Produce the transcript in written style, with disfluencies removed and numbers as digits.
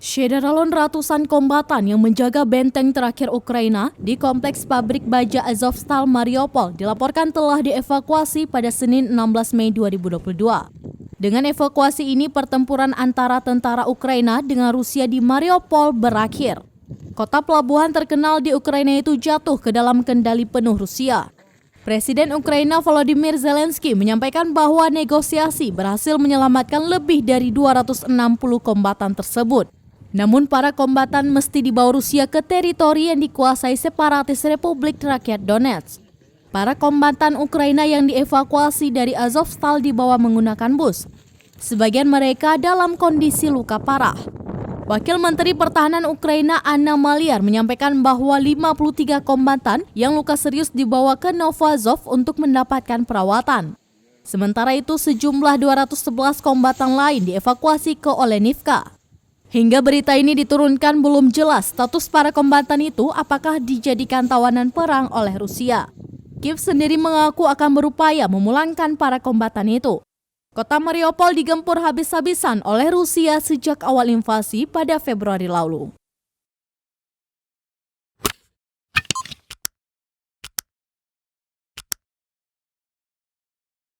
Syederalon ratusan kombatan yang menjaga benteng terakhir Ukraina di kompleks pabrik baja Azovstal Mariupol dilaporkan telah dievakuasi pada Senin 16 Mei 2022. Dengan evakuasi ini, pertempuran antara tentara Ukraina dengan Rusia di Mariupol berakhir. Kota pelabuhan terkenal di Ukraina itu jatuh ke dalam kendali penuh Rusia. Presiden Ukraina Volodymyr Zelensky menyampaikan bahwa negosiasi berhasil menyelamatkan lebih dari 260 kombatan tersebut. Namun para kombatan mesti dibawa Rusia ke teritori yang dikuasai separatis Republik Rakyat Donetsk. Para kombatan Ukraina yang dievakuasi dari Azovstal dibawa menggunakan bus. Sebagian mereka dalam kondisi luka parah. Wakil Menteri Pertahanan Ukraina Anna Maliar menyampaikan bahwa 53 kombatan yang luka serius dibawa ke Novazov untuk mendapatkan perawatan. Sementara itu sejumlah 211 kombatan lain dievakuasi ke Olenivka. Hingga berita ini diturunkan belum jelas status para kombatan itu apakah dijadikan tawanan perang oleh Rusia. Kiev sendiri mengaku akan berupaya memulangkan para kombatan itu. Kota Mariupol digempur habis-habisan oleh Rusia sejak awal invasi pada Februari lalu.